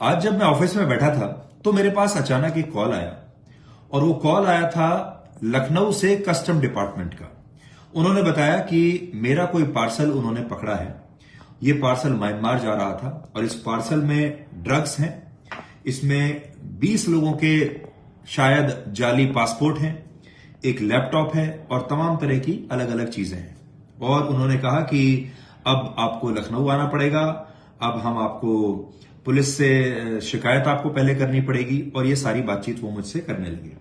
आज जब मैं ऑफिस में बैठा था तो मेरे पास अचानक एक कॉल आया और वो कॉल आया था लखनऊ से कस्टम डिपार्टमेंट का। उन्होंने बताया कि मेरा कोई पार्सल उन्होंने पकड़ा है। ये पार्सल म्यांमार जा रहा था और इस पार्सल में ड्रग्स हैं। इसमें 20 लोगों के शायद जाली पासपोर्ट हैं, एक लैपटॉप है और तमाम तरह की अलग अलग चीजें हैं। और उन्होंने कहा कि अब आपको लखनऊ आना पड़ेगा, अब हम आपको पुलिस से शिकायत आपको पहले करनी पड़ेगी। और ये सारी बातचीत वो मुझसे करने लगी।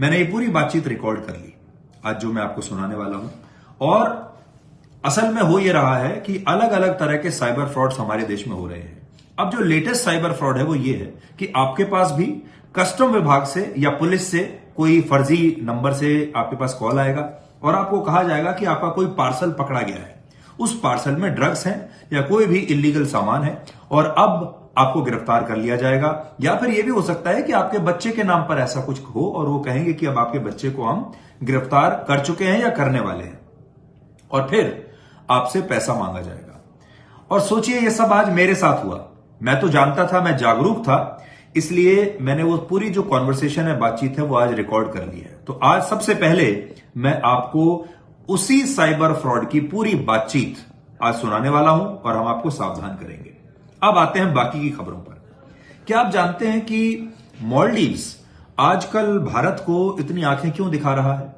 मैंने ये पूरी बातचीत रिकॉर्ड कर ली आज जो मैं आपको सुनाने वाला हूं। और असल में हो ये रहा है कि अलग अलग तरह के साइबर फ्रॉड्स हमारे देश में हो रहे हैं। अब जो लेटेस्ट साइबर फ्रॉड है वो ये है कि आपके पास भी कस्टम विभाग से या पुलिस से कोई फर्जी नंबर से आपके पास कॉल आएगा और आपको कहा जाएगा कि आपका कोई पार्सल पकड़ा गया है। उस पार्सल में ड्रग्स हैं या कोई भी इलीगल सामान है और अब आपको गिरफ्तार कर लिया जाएगा। या फिर यह भी हो सकता है कि आपके बच्चे के नाम पर ऐसा कुछ हो और वो कहेंगे कि अब आपके बच्चे को हम गिरफ्तार कर चुके हैं या करने वाले हैं, और फिर आपसे पैसा मांगा जाएगा। और सोचिए ये सब आज मेरे साथ हुआ। मैं तो जानता था, मैं जागरूक था, इसलिए मैंने वो पूरी जो कॉन्वर्सेशन है, बातचीत है, वो आज रिकॉर्ड कर ली है। तो आज सबसे पहले मैं आपको उसी साइबर फ्रॉड की पूरी बातचीत आज सुनाने वाला हूं और हम आपको सावधान करेंगे। अब आते हैं बाकी की खबरों पर। क्या आप जानते हैं कि मालदीव्स आजकल भारत को इतनी आंखें क्यों दिखा रहा है?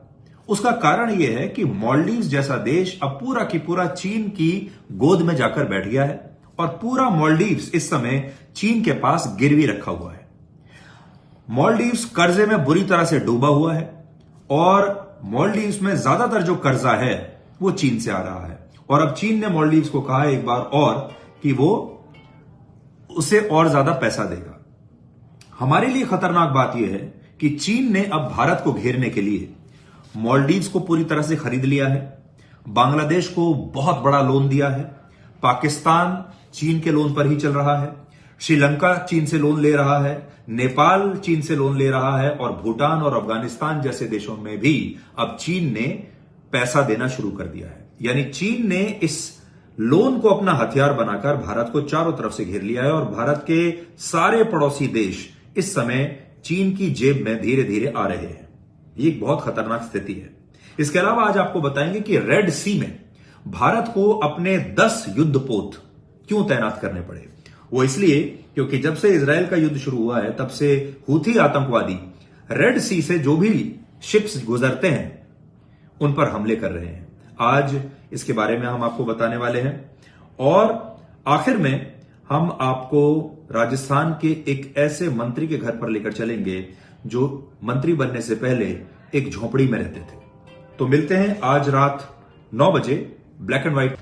उसका कारण यह है कि मालदीव्स जैसा देश अब पूरा की पूरा चीन की गोद में जाकर बैठ गया है और पूरा मालदीव्स इस समय चीन के पास गिरवी रखा हुआ है। मालदीव्स कर्जे में बुरी तरह से डूबा हुआ है और मालदीव्स में ज्यादातर जो कर्जा है वो चीन से आ रहा है। और अब चीन ने मालदीव्स को कहा एक बार और कि वो उसे और ज्यादा पैसा देगा। हमारे लिए खतरनाक बात यह है कि चीन ने अब भारत को घेरने के लिए मालदीव्स को पूरी तरह से खरीद लिया है, बांग्लादेश को बहुत बड़ा लोन दिया है, पाकिस्तान चीन के लोन पर ही चल रहा है, श्रीलंका चीन से लोन ले रहा है, नेपाल चीन से लोन ले रहा है और भूटान और अफगानिस्तान जैसे देशों में भी अब चीन ने पैसा देना शुरू कर दिया है। यानी चीन ने इस लोन को अपना हथियार बनाकर भारत को चारों तरफ से घेर लिया है और भारत के सारे पड़ोसी देश इस समय चीन की जेब में धीरे धीरे आ रहे हैं। ये एक बहुत खतरनाक स्थिति है। इसके अलावा आज आपको बताएंगे कि रेड सी में भारत को अपने 10 युद्धपोत क्यों तैनात करने पड़े। वो इसलिए क्योंकि जब से इजराइल का युद्ध शुरू हुआ है तब से हूथी आतंकवादी रेड सी से जो भी शिप्स गुजरते हैं उन पर हमले कर रहे हैं। आज इसके बारे में हम आपको बताने वाले हैं और आखिर में हम आपको राजस्थान के एक ऐसे मंत्री के घर पर लेकर चलेंगे जो मंत्री बनने से पहले एक झोपड़ी में रहते थे। तो मिलते हैं आज रात 9 बजे ब्लैक एंड व्हाइट।